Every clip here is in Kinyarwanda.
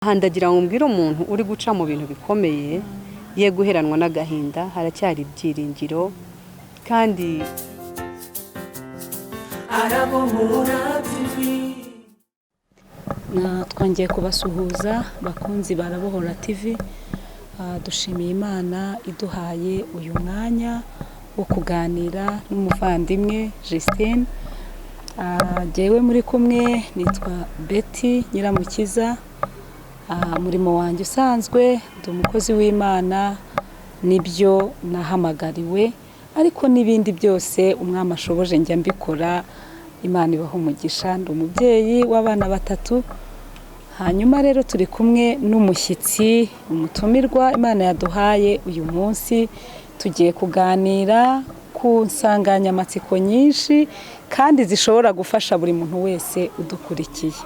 Handagira ngo mbwire umuntu uri guca mu bintu bikomeye ye guheranwa n'agahinda, haracyari ibyiringiro kandi twongeye kubasuhuza bakunzi barabohora TV. Dushimiye Imana iduhaye uyu mwanya wo kuganira n'umuvandimwe Justine. Jewe muri kumwe nitwa Betty Nyiramukiza. Murimo wanjye usanzwe ndi umukozi w'Imana, nibyo nahamagariwe, ariko n'ibindi byose umwami ashoboje njya mbikora. Imana ibaha umugisha. Ndi umubyeyi w'abana 3. Hanyuma rero turi kumwe n'umushyitsi, umutumirwa Imana yaduhaye uyu munsi. Tugiye kuganira ku nsanganyamatsiko nyinshi kandi zishobora gufasha buri muntu wese udukurikiye.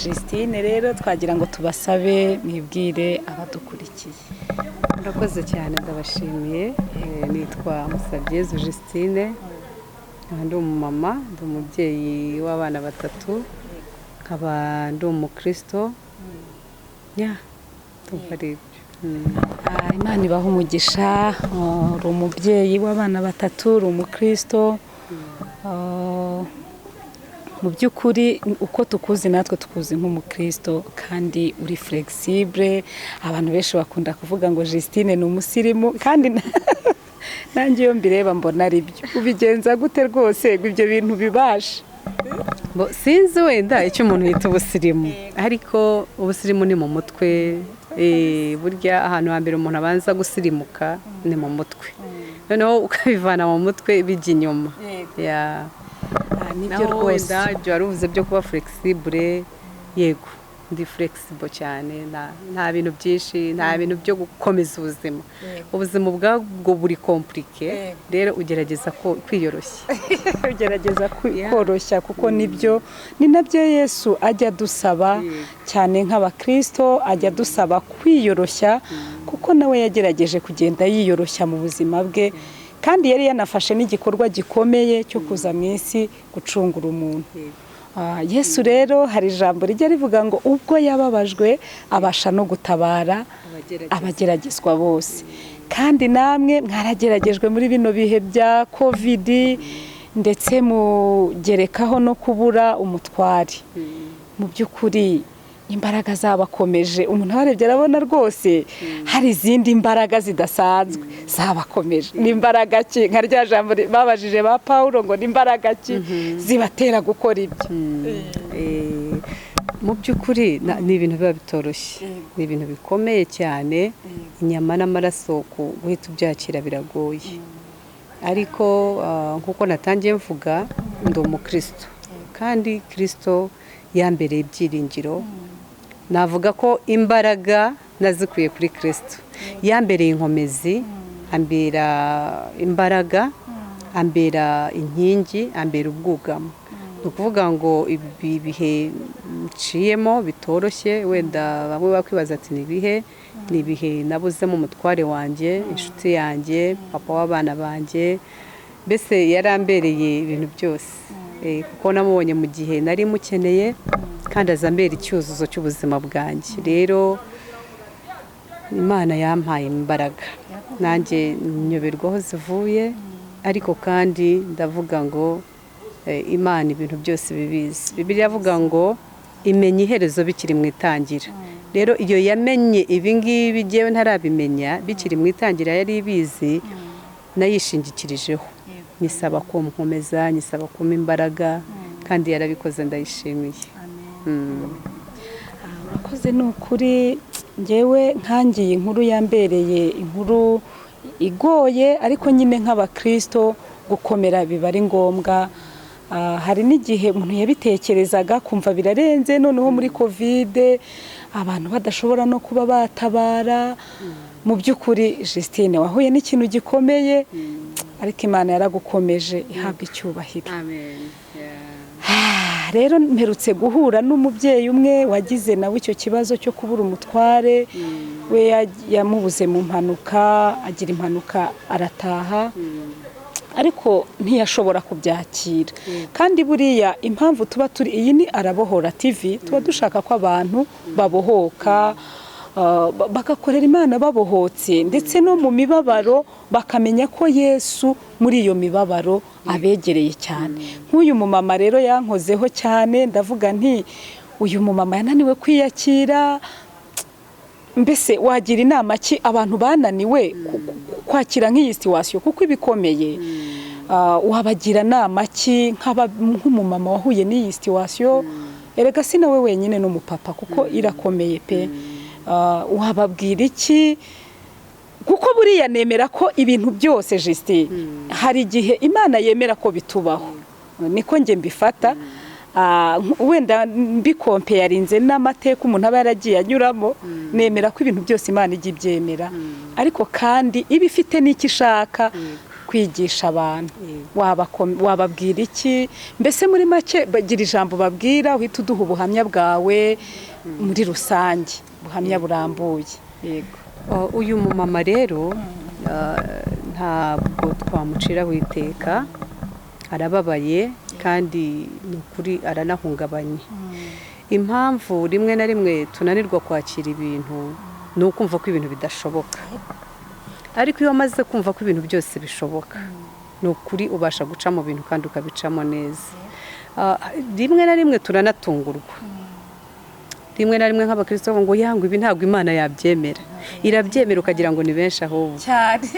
Justine rero twagira ngo tubasabe mwibwire abadukurikiye. murakoze cyane, ndabashimiye. Nitwa Musabyezu Justine, ndi umumama, ndi umubyeyi w'abana 3, nkaba ndi umukristo. Imana ibaha umugisha. Uri umubyeyi w'abana 3, uri umukristo. Mu by'ukuri uko tukuzi natwe tukuzi nk'umukristo kandi uri flexible. Abantu benshi bakunda kuvuga ngo Justine ni umusirimu, kandi nanjye iyo mbireba mbona ari byo. Ubigenza gute rwose ibyo bintu bibasha? Sinzi wenda icyo umuntu yita ubusirimu, ariko ubusirimu ni mu mutwe. Burya ahantu hambere umuntu abanza gusirimuka ni mu mutwe, noneho ukabivana mu mutwe bijya inyuma. Nibyo rwose ibyo wari uvuze byo kuba flexible. Yego, ndi flexible cyane, nta bintu byinshi, nta bintu byo gukomeza ubuzima. Ubuzima ubwabwo buri compliqué, rero ugerageza kwiyoroshya. ugerageza koroshya, kuko nibyo ni nabyo Yesu ajya dusaba cyane nk'abakristo. Ajya dusaba kwiyoroshya, kuko nawe yagerageje kugenda yiyoroshya mu buzima bwe, kandi yari yanafashe n'igikorwa gikomeye cyo kuza mu isi gucungura umuntu. Yesu rero hari ijambo rijya rivuga ngo ubwo yababajwe abasha no gutabara abageragezwa bose. Kandi namwe mwarageragejwe muri bino bihe bya COVID, ndetse mugerekaho no kubura umutware. Mu by'ukuri imbaraga zabakomeje. Umuntu abarebye arabona rwose hari izindi mbaraga zidasanzwe zabakomeje. Ni imbaraga ki? Nka rya jambo babajije ba Paulo ngo ni imbaraga ki zibatera gukora ibyo? Mu by'ukuri ni ibintu biba bitoroshye, ni ibintu bikomeye cyane. Inyama n'amaraso guhita ubyakira biragoye, ariko nk'uko natangiye mvuga, ndi umukristo, kandi Kristo yambereye ibyiringiro. Navuga ko imbaraga nazikuye kuri Kristo. Yambereye inkomezi, ambera imbaraga, ambera inkingi, ambera ubwugamo. Ni ukuvuga ngo ibi bihe nciyemo bitoroshye, wenda bamwe bakwibaza ati ni ibihe nabuzemo umutware wanjye, inshuti yanjye, papa w'abana banjye. Mbese yarambereye ibintu byose, kuko namubonye mu gihe nari mukeneye, kandi azambera icyuzuzo cy'ubuzima bwanjye. Rero Imana yampaye imbaraga, nanjye nyoberwa aho zivuye, ariko kandi ndavuga ngo Imana ibintu byose bibizi. Bibiliya avuga ngo imenya iherezo bikiri mu itangira. Rero iyo yamenye ibi ngibi jyewe ntarabimenya bikiri mu itangira, yari ibizi, nayishingikirijeho. Nisaba ko nkomeza, nisaba kuma imbaraga, kandi yarabikoze, ndayishimiye. Urakoze. Ni ukuri njyewe nkangiye inkuru yambereye inkuru igoye, ariko nyine nk'abakristo gukomera biba ari ngombwa. Hari n'igihe umuntu yabitekerezaga kumva birarenze, noneho muri COVID abantu badashobora no kuba batabara. Mu by'ukuri Justine wahuye n'ikintu gikomeye, ariko Imana yaragukomeje, ihabwa icyubahiro. Amen. Rero mperutse guhura n'umubyeyi umwe wagize nawe icyo kibazo cyo kubura umutware. We yamubuze mu mpanuka, agira impanuka arataha. ariko ntiyashobora kubyakira. Kandi buriya impamvu tuba turi, iyi ni Arabohora TV, tuba dushaka ko abantu babohoka, bagakorera Imana babohotse, ndetse no mu mibabaro bakamenya ko Yesu muri iyo mibabaro abegereye cyane. Nk'uyu mumama rero yankozeho cyane, ndavuga nti uyu mumama yananiwe kwiyakira. Mbese wagira inama ki abantu bananiwe kwakira nk'iyi situation kuko ibikomeye? Wabagira nama ki nk'umumama wahuye n'iyi situation? Erega si nawe wenyine n'umupapa kuko irakomeye pe. Wababwira iki? Kuko buriya nemera ko ibintu byose Justin, hari igihe Imana yemera ko bitubaho, niko nge mbifata. Wenda mbikompeyarinze n'amateka umuntu aba yaragiye anyuramo, nemera ko ibintu byose Imana ijya ibyemera, ariko kandi iba ifite n'icyo ishaka kwigisha abantu. Wababwira iki? Mbese muri make bagira ijambo babwira, uhita uduha ubuhamya bwawe muri rusange, ubuhamya burambuye. Yego. Uyu mumama rero ntabwo twamuciraho iteka, arababaye kandi ni ukuri aranahungabanye. Impamvu rimwe na rimwe tunanirwa kwakira ibintu ni ukumva ko ibintu bidashoboka, ariko iyo wamaze kumva ko ibintu byose bishoboka, ni ukuri ubasha guca mu bintu kandi ukabicamo neza. Rimwe na rimwe turanatungurwa, rimwe na rimwe nk'abakristo ngo yangu ibi ntabwo Imana yabyemera, irabyemera ukagira ngo ni benshi ahubwo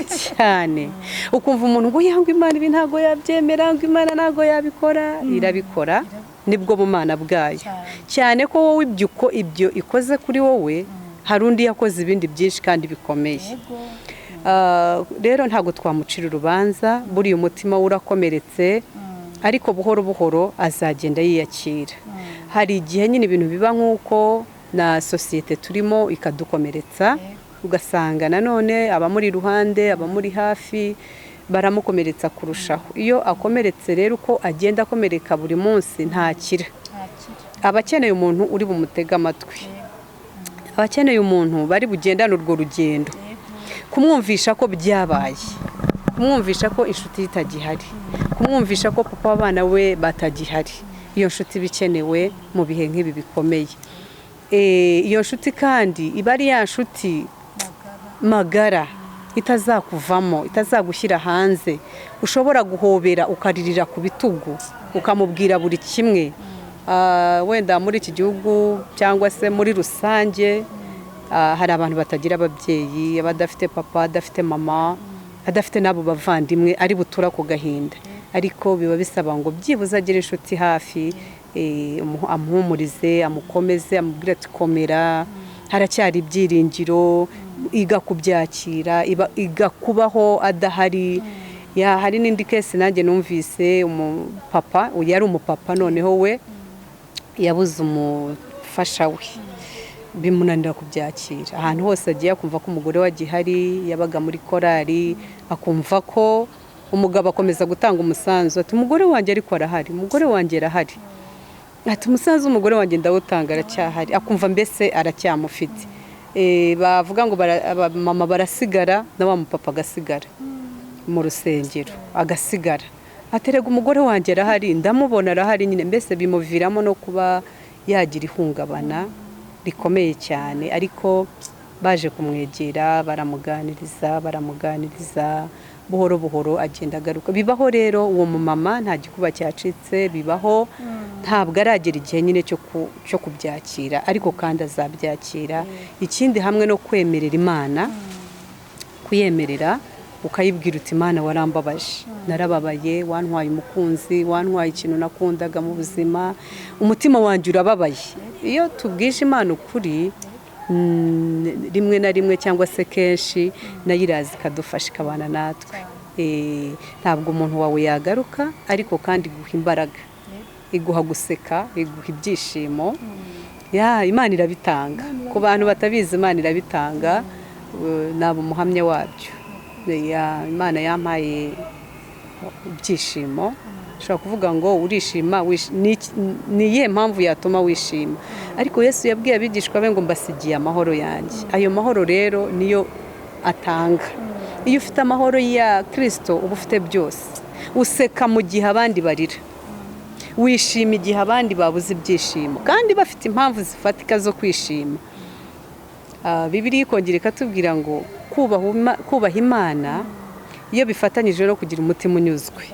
cyane. Ukumva umuntu ngo yangu Imana ibi ntabwo yabyemera, ngo Imana ntabwo yabikora. Irabikora, nibwo bumana bwayo, cyane ko wowe ibyo ikoze kuri wowe, hari undi yakoze ibindi byinshi kandi bikomeye. Rero ntabwo twamucira urubanza, buriya umutima we urakomeretse, ariko buhoro buhoro azagenda yiyakira. Hari igihe nyine ibintu biba nk'uko na sosiyete turimo ikadukomeretsa, ugasanga nanone abamuri iruhande, abamuri hafi baramukomeretsa kurushaho. Iyo akomeretse rero uko agenda akomereka buri munsi ntakira. Abakeneye umuntu uri bumutega amatwi, abakeneye umuntu bari bugendane urwo rugendo, kumwumvisha ko byabaye, kumwumvisha ko inshuti itagihari, kumwumvisha ko papa w'abana we batagihari. Iyo nshuti bikenewe mu bihe nk'ibi bikomeye. Iyo nshuti kandi iba ari ya nshuti magara, itazakuvamo, itazagushyira hanze, ushobora guhobera ukaririra ku bitugu, ukamubwira buri kimwe. Wenda muri iki gihugu cyangwa se muri rusange, hari abantu batagira ababyeyi, abadafite papa, adafite mama, adafite n'abo bavandimwe ari butura ku gahinda, ariko biba bisaba ngo byibuze agire inshuti hafi, amuhumurize, amukomeze, amubwire ati komera, haracyari ibyiringiro, iga kubyakira, iga kubaho adahari. Hari n'indi kesi nanjye numvise, umupapa, yari umupapa noneho we yabuze umufasha we, bimunanira kubyakira. Ahantu hose agiye akumva ko umugore we agihari, yabaga muri korari, akumva ko umugabo akomeza gutanga umusanzu, ati umugore wanjye ariko arahari, umugore wanjye arahari, ati umusanzu umugore wanjye ndawutanga aracyahari, akumva mbese aracyamufite. Bavuga ngo mama barasigara na wa mupapa agasigara mu rusengero, agasigara, aterega umugore wanjye arahari, ndamubona arahari nyine. Mbese bimuviramo no kuba yagira ihungabana rikomeye cyane, ariko baje kumwegera baramuganiriza, buhoro buhoro agenda agaruka. Bibaho rero, uwo mumama nta gikuba cyacitse, bibaho, ntabwo aragera igihe nyine cyo kubyakira, ariko kandi azabyakira. Ikindi hamwe no kwemerera Imana, kuyemerera ukayibwira uti Imana warambabaje, narababaye, wantwaye umukunzi, wantwaye ikintu nakundaga mu buzima, umutima wanjye urababaye. Iyo tubwije Imana ukuri, rimwe na rimwe cyangwa se kenshi, nayo iraza ikadufasha, ikabana natwe. Ntabwo umuntu wawe yagaruka, ariko kandi iguha imbaraga, iguha guseka, iguha ibyishimo. Imana irabitanga, ku bantu batabizi Imana irabitanga, naba umuhamya wabyo. Imana yampaye ibyishimo. Ushobora kuvuga ngo urishima, ni iyihe mpamvu yatuma wishima? Ariko Yesu yabwiye abigishwa be ngo mbasigiye amahoro yanjye. Ayo mahoro rero niyo atanga. Iyo ufite amahoro ya Kristo uba ufite byose. useka mu gihe abandi barira, wishima igihe abandi babuze ibyishimo kandi bafite impamvu zifatika zo kwishima. Bibiliya ikongera ikatubwira ngo kubaha Imana iyo bifatanyije no kugira umutima unyuzwe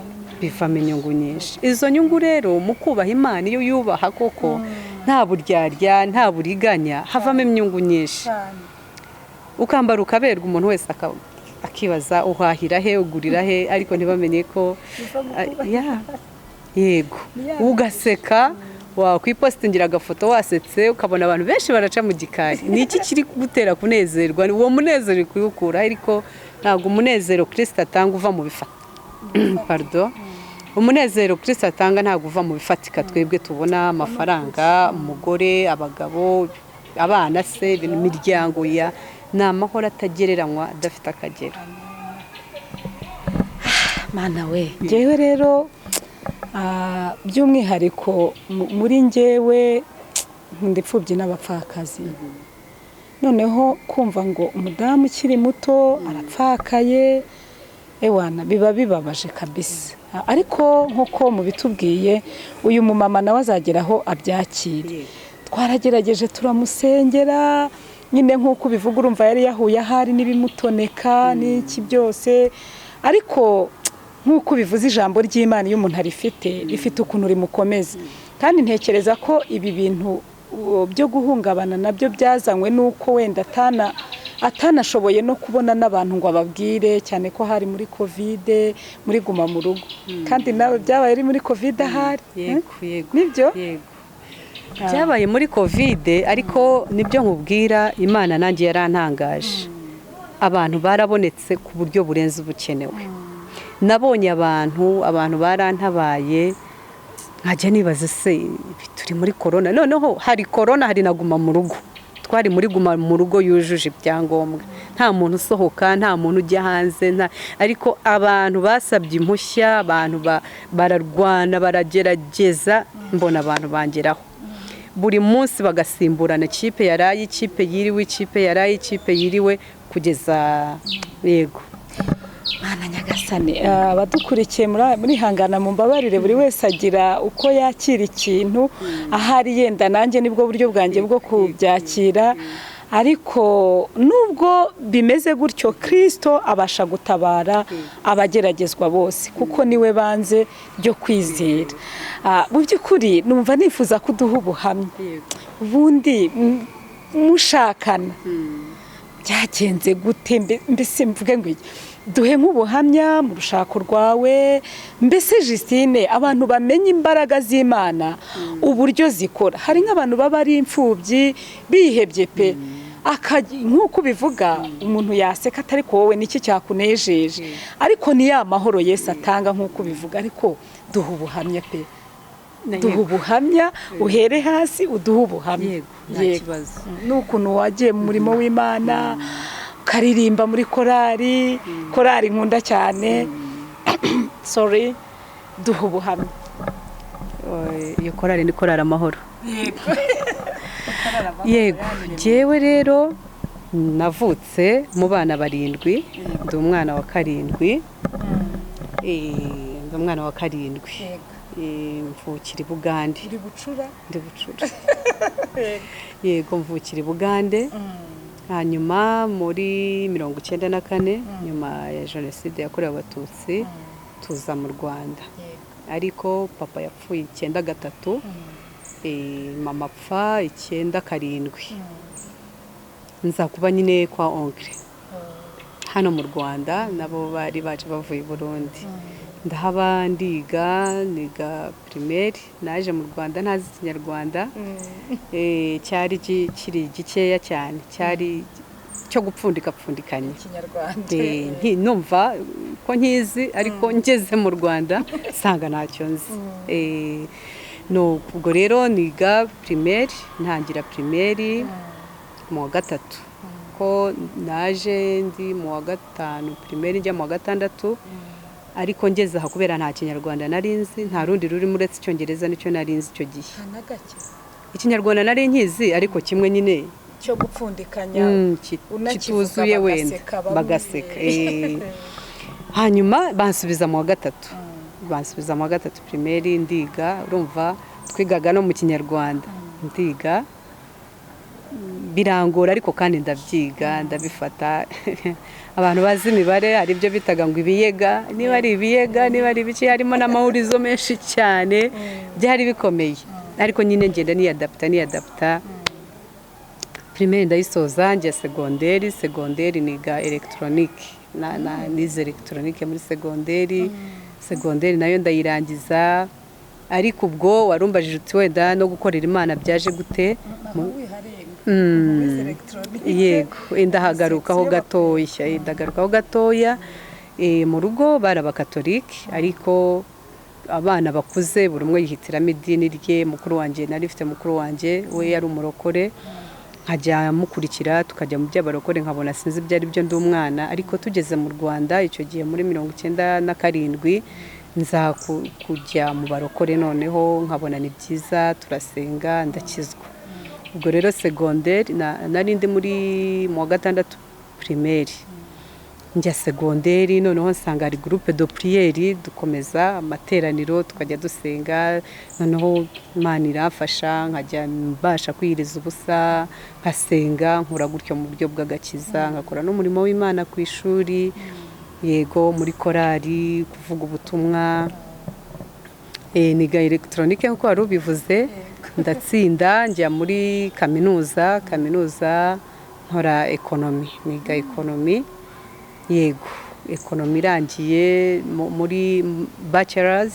bivamo inyungu nyinshi. Izo nyungu rero mu kubaha Imana iyo yubaha koko nta buryarya nta buriganya havamo inyungu nyinshi. Ukambara ukaberwa, umuntu wese akibaza uhahira he ugurira he, ariko ntibamenye ko yego ugaseka wakwipositingira agafoto wasetse ukabona abantu benshi baraca mu gikari. Ni iki kiri gutera kunezerwa? Uwo munezero uri kuwukura, ariko ntabwo umunezero Kristo atanga uva mu pardon, umunezero Kristo atanga ntabwo uva mu bifatika twebwe tubona, amafaranga, umugore, abagabo, abana se, imiryango ya ni amahoro atagereranywa adafite akagero. Mana we, njyewe rero by'umwihariko muri njyewe nkunda imfubyi n'abapfakazi. Noneho kumva ngo umudamu ukiri muto arapfakaye, ewana biba bibabaje kabisa. Ariko nk'uko mubitubwiye uyu mumama nawe azageraho abyakire. Twaragerageje turamusengera, nyine nk'uko ubivuga urumva yari yahuye ahari n'ibimutoneka n'iki byose, ariko nk'uko bivuze ijambo ry'Imana iyo umuntu rifite ukuntu rimukomeza. Kandi ntekereza ko ibi bintu byo guhungabana nabyo byazanywe n'uko wenda atanashoboye no kubona n'abantu ngo ababwire, cyane ko hari muri Covid, muri guma mu rugo. Kandi nawe byabaye ari muri Covid ahari. Yego. Nibyo? Yego. Byabaye muri Covid, ariko nibyo nkubwira, Imana nanjye yarantangaje. Abantu barabonetse ku buryo burenze ubukenewe. Nabonye abantu barantabaye, nkajya nibaza se turi muri corona, noneho hari corona hari naguma mu rugo. Twari muri guma mu rugo yujuje ibyangombwa, nta muntu usohoka, nta muntu ujya hanze, ariko abantu basabye impushya, abantu bararwana baragerageza, mbona abantu bangeraho buri munsi bagasimburana, ikipe yaraye, ikipe yiriwe, ikipe yaraye, ikipe yiriwe, kugeza yego. Mana Nyagasani, abadukurikiye muri hangana mu mbabarire, buri wese agira uko yakira ikintu ahari, yenda nanjye nibwo buryo bwanjye bwo kubyakira. Ariko nubwo bimeze gutyo, Kristo abasha gutabara abageragezwa bose, kuko niwe banze ryo kwizera. Mu by'ukuri numva nifuza kuduha ubuhamya. Ubundi mushakana byagenze gute? Mbese mvuge ngo duhe nk'ubuhamya mu rushako rwawe, mbese Justine, abantu bamenye imbaraga z'Imana uburyo zikora. Hari nk'abantu baba ari imfubyi bihebye pe, nk'uko bivuga umuntu yaseka atari ko wowe niki cyakunejeje, ariko ni ya mahoro Yesu atanga nk'uko bivuga. Ariko duha ubuhamya pe, duha ubuhamya, uhere hasi uduha ubuhamya. Yego. N'ukuntu wagiye mu murimo w'Imana ukaririmba muri korari nkunda cyane. Sorry, duha ubuhamya. Iyo korari ni korari amahoro. Yego, jewe rero navutse mu bana 7, ndi umwana wa 7. Ndi umwana wa 7. Mvukira i Bugande. Ndi bucura. Yego, mvukira i Bugande. Hanyuma muri 1994, nyuma ya Jenoside yakorewe Abatutsi, tuza mu Rwanda. Ariko papa yapfuye 1993, mama apfa 1997. Nza kuba nyine kwa oncle hano mu Rwanda, nabo bari baje bavuye i Burundi. Ndahaba niga primaire. Naje mu Rwanda ntazi Ikinyarwanda, cyari kiri gikeya cyane, cyari cyo gupfundikanya Ikinyarwanda. Numva ko nkizi, ariko ngeze mu Rwanda sanga ntacyo nzi. No, ubwo rero niga primaire, ntangira primaire mu wa 3, ko naje ndi mu wa 5 primaire njya mu wa 6. Ariko ngeze aha kubera nta Kinyarwanda narinzi, nta rundi ruri muretse Icyongereza nicyo narinzi icyo gihe. Ikinyarwanda nari nkizi, ariko kimwe nyine cyo gupfundikanya kituzuye wenda bagaseka. Hanyuma bansubiza mu wa 3. bansubiza mu wa gatatu primaire ndiga, urumva twigaga no mu kinyarwanda ndiga, birangora ariko kandi ndabyiga ndabifata. Abantu bazi imibare hari ibyo bitaga ngo ibiyega, niba ari ibiyega niba ari ibiki, harimo n'amahurizo menshi cyane, byari bikomeye, ariko nyine ngenda niyadapta. Primaire ndayisoza njya segonderi niga electronique, nize electronique muri segonderi nayo ndayirangiza. Ariko ubwo warumbajije uti wenda no gukorera Imana byaje gute? Yego, ndagarukaho gatoya. Mu rugo bari abakatolike, ariko abana bakuze buri umwe yihitiramo idini rye. Mukuru wanjye nari mfite mukuru wanjye we yari umurokore, nkajya mukurikira tukajya mu by'abarokore, nkabona sinzi ibyo ari byo ndi umwana. Ariko tugeze mu Rwanda icyo gihe muri 97 nza kujya mu barokore, noneho nkabona ni byiza, turasenga ndakizwa. Ubwo rero segonderi nari ndi muri mu wa gatandatu primaire, njya segonderi noneho nsanga ari groupe de prière, dukomeza amateraniro tukajya dusenga. Noneho Imana irafasha, nkajya mbasha kwiyiriza ubusa, nkasenga, nkura gutyo mu buryo bw'agakiza, ngakora n'umurimo w'Imana ku ishuri. Yego, muri korali, kuvuga ubutumwa. Niga electronique nkuko wari ubivuze, ndatsinda njya muri kaminuza nkora economy, niga economy. Yego, economy irangiye muri bachelors,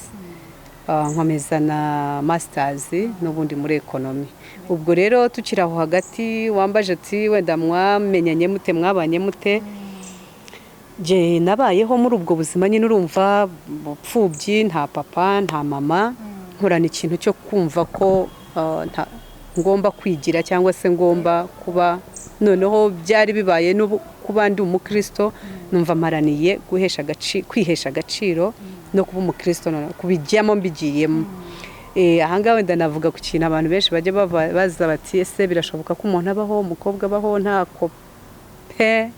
nkomeza na masters n'ubundi muri economy. Ubwo rero tukiri aho hagati, wambaje ati wenda mwamenyanye mute, mwabanye mute? Je nabayeho muri ubwo buzima nyine, urumva bupfubyi, nta papa nta mama, nkorana ikintu cyo kumva ko ngomba kwigira cyangwa se ngomba kuba. Noneho byari bibaye no kuba ndi umukristo, numva maraniye kwihesha agaciro no kuba umukristo, kubijyamo mbigiyemo. Ahangaha wenda navuga ku kintu abantu benshi bajya baza bati ese birashoboka ko umuntu abaho, umukobwa abaho nta kope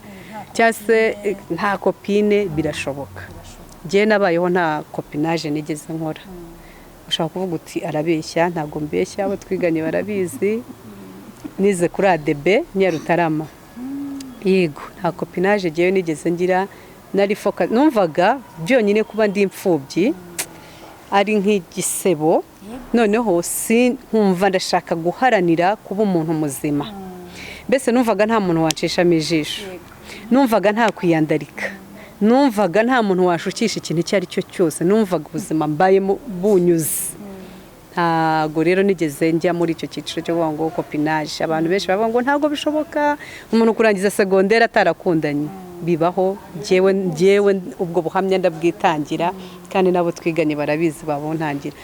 cyase nta kopine? Birashoboka. Njye nabayeho nta kopinage nigeze nkora. Ushaka kuvuga uti arabeshya? Ntabwo mbeshya, abo twiganye barabizi. Nize kuri ADB Nyarutarama. Yego, nta kopinage jewe nigeze ngira. Nari focus, numvaga byonyine kuba ndi imfubyi ari nk'igisebo. Noneho nkumva ndashaka guharanira kuba umuntu muzima. Mbese numvaga nta muntu wancishamo ijisho, numvaga nta kwiyandarika, numvaga nta muntu washukisha ikintu icyo ari cyo cyose, numvaga ubuzima mbayemo bunyuze. Ntago rero nigeze njya muri icyo cyiciro cyo kuvuga ngo kopinage. Abantu benshi bavuga ngo ntago bishoboka umuntu kurangiza segonderi atarakundanye. Bibaho, jewe ubwo buhamya ndabwitangira, kandi nabo twiganye barabizi babontangira.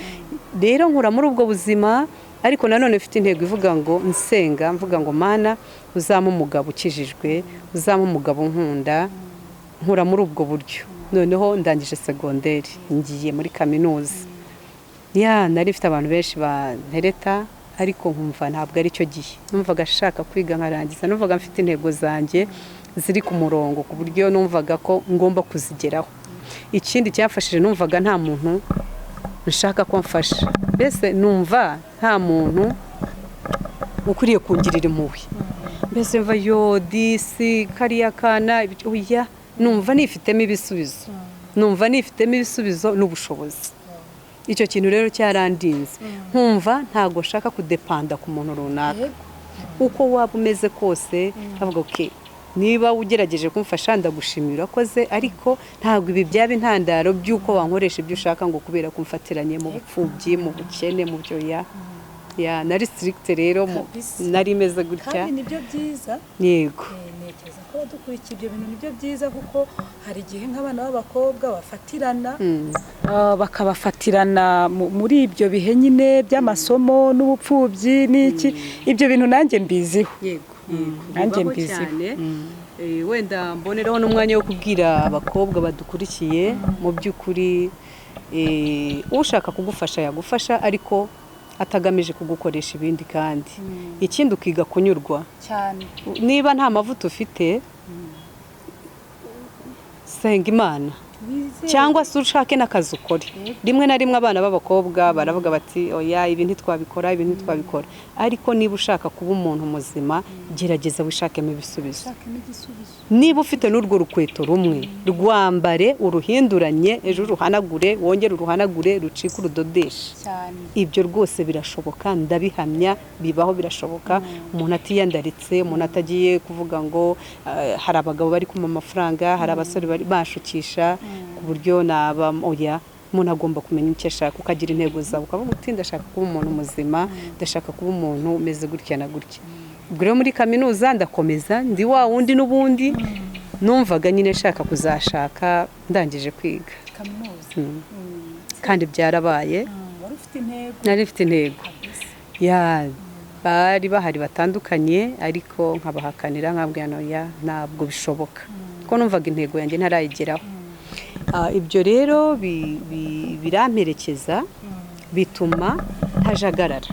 Rero nkura muri ubwo buzima, ariko nanone mfite intego ivuga ngo nsenga, mvuga ngo Mana uzama umugabo ukijijwe, uzama umugabo nkunda. Nkura muri ubwo buryo. Noneho ndangije segonderi, ngiye muri kaminuza. Nari mfite abantu benshi bantereta, ariko nkumva ntabwo ari cyo gihe. Numvaga ashaka kwiga nkarangiza, numvaga mfite intego zanjye ziri ku murongo, ku buryo numvaga ko ngomba kuzigeraho. Ikindi cyafashije, numvaga nta muntu nshaka ko mfasha. Mbese numva nta muntu ukuriye kungirira impuhwe. Mbese mva disi kariya kana, oya, numva nifitemo ibisubizo. Numva nifitemo ibisubizo n'ubushobozi. Icyo kintu rero cyarandinze. Nkumva ntago nshaka kudepanda ku muntu runaka. Uko waba umeze kose, avuga okay, niba ugerageje kumfasha ndagushimira koze, ariko ntago ibi byaba intandaro by'uko wankoresha ibyo ushaka ngo kubera kumfatiranye mu bupfubyi, mu bukene, mu byo nari strict rero, nari meze gutya. Kandi nibyo byiza. Yego. Ntekereza ko badukurikiye ibyo bintu nibyo byiza, kuko hari igihe nk'abana b'abakobwa bafatirana, bakabafatirana muri ibyo bihe nyine by'amasomo n'ubupfubyi n'iki. Ibyo bintu nanjye mbiziho. Yego. Nanjye mbiziho. Wenda mbonereho n'umwanya wo kubwira abakobwa badukurikiye, mu by'ukuri ushaka kugufasha yagufasha, ariko atagamije kugukoresha ibindi. Kandi ikindi ukiga kunyurwa cyane. Niba nta mavuta ufite, senga Imana cyangwa se ushake n'akazi ukore. Rimwe na rimwe abana b'abakobwa baravuga bati oya ibi ntitwabikora ibi ntitwabikora, ariko niba ushaka kuba umuntu muzima gerageza wishakemo ibisubizo. Niba ufite n'urwo rukweto rumwe rwambare uruhinduranye, ejo uruhanagure wongere uruhanagure rucike urudodeshe. Ibyo rwose birashoboka, ndabihamya, bibaho, birashoboka. Umuntu atiyandaritse, umuntu atagiye kuvuga ngo hari abagabo bari kuma amafaranga, hari abasore bari bashukisha ku buryo naba oya. Umuntu agomba kumenya icyo ashaka, ukagira intego zawe, ukavuga uti ndashaka kuba umuntu muzima, ndashaka kuba umuntu umeze gutya na gutya. Ubwo rero muri kaminuza ndakomeza ndi wa wundi n'ubundi numvaga nyine nshaka kuzashaka ndangije kwiga kaminuza. Kandi byarabaye. Wari ufite intego? Nari mfite intego. Ya bari bahari batandukanye, ariko nkabahakanira nkabwira noya ntabwo bishoboka, ko numvaga intego yanjye ntarayigeraho. Ibyo rero biramperekeza, bituma ntajagarara,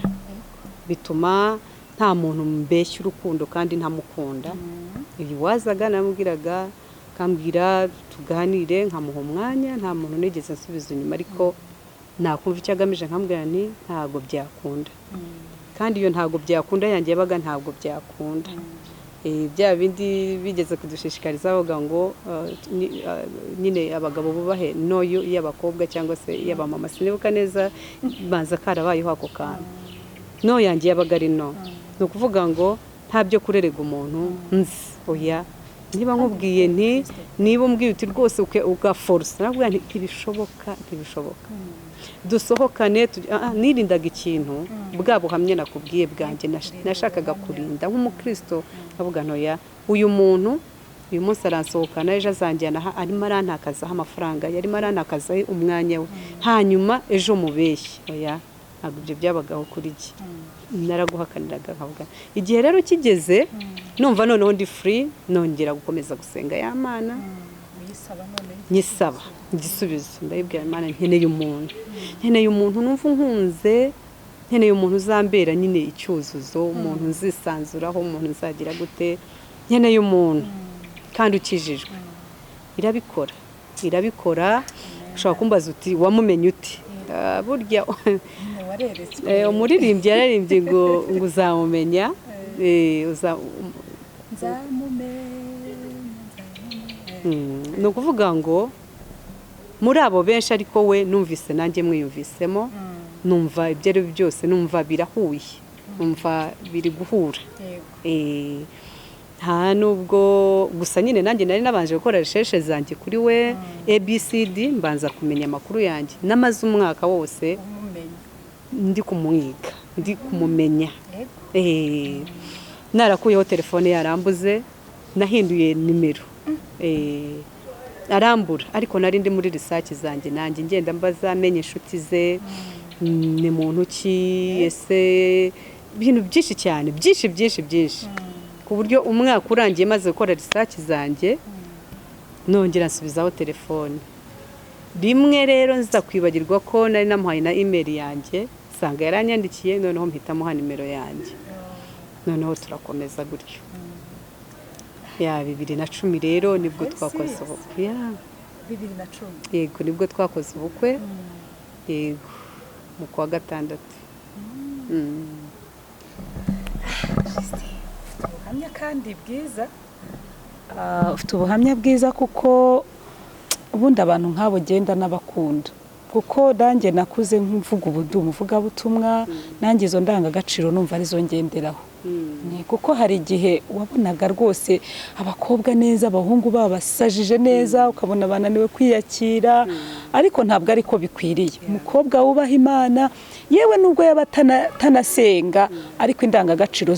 bituma nta muntu mbeshya urukundo kandi ntamukunda. Iyo wazaga namubwiraga, kambwira tuganire, nkamuha umwanya, nta muntu nigeze nsubiza inyuma, ariko nakumva icyo agamije nkambwira nti ntabwo byakunda. Kandi iyo ntabwo byakunda yanjye yabaga ntabwo byakunda. Bya bindi bigeze kudushishikariza bavuga ngo nyine abagabo bubahe noyo y'abakobwa cyangwa se y'abamama, sinibuka neza banza karabayeho ako kantu. No yanjye yabaga ari no, ni ukuvuga ngo nta byo kurerega umuntu nzi oya. Niba nkubwiye nti niba umbwiye uti rwose ugaforce, nabwo ntibishoboka, ntibishoboka. Dusohokane nirindaga ikintu, bwa buhamye nakubwiye bwanjye nashakaga kurinda nk'umukristo. Avuga noya uyu muntu uyu munsi aransohokana, ejo azanjyana arimo arantakazaho amafaranga, yarimo arantakazaho umwanya we, hanyuma ejo mubeshye. Oya ntabwo ibyo byabagaho kuri jye. Naraguhakaniraga nkavuga. Igihe rero kigeze numva noneho ndi free, nongera gukomeza gusenga y'Imana, nyisaba igisubizo. Ndayibwira Imana nkeneye umuntu, nkeneye umuntu numva nkunze, nkeneye umuntu uzambera nyine icyuzuzo, umuntu nzisanzuraho, umuntu nzagira gute, nkeneye umuntu kandi ukijijwe. Irabikora, irabikora. Ushobora kumbaza uti wamumenye uti? Burya umuririmbyi yararimbye ngo uzamumenya, ni ukuvuga ngo muri abo benshi, ariko we numvise nanjye mwiyumvisemo, numva ibyo ari byo byose numva birahuye, numva biri guhura. Nta nubwo gusa nyine nanjye nari nabanje gukora recherche zanjye kuri we ABCD, mbanza kumenya amakuru yanjye. Namaze umwaka wose ndi kumwiga, ndi kumumenya. Narakuyeho telefone yarambuze, nahinduye nimero, arambura, ariko nari ndi muri research zanjye nanjye ngenda mbaza menye inshuti ze, ni muntu ki, ese ibintu byinshi cyane, byinshi ku buryo umwaka urangiye maze gukora research zanjye nongera nsubizaho telefone. Rimwe rero nza kwibagirwa ko nari namuhaye na email yanjye, sanga yaranyandikiye, noneho mpitamo ha nimero yanjye, noneho turakomeza gutyo. Ya 2010 rero nibwo twakoze ubukwe. Ya 2010 yego nibwo twakoze ubukwe, yego mu kwa gatandatu. Ubuhamya kandi bwiza, ufite ubuhamya bwiza, kuko ubundi abantu nk'abo genda n'abakunda, kuko nanjye nakuze nk'umvuga umuvugabutumwa, nanjye izo ndangagaciro numva arizo ngenderaho. Kuko hari igihe wabonaga rwose abakobwa neza, abahungu babasajije neza, ukabona bananiwe kwiyakira, ariko ntabwo ariko bikwiriye. Umukobwa wubaha Imana, yewe nubwo yaba atanasenga, ariko indangagaciro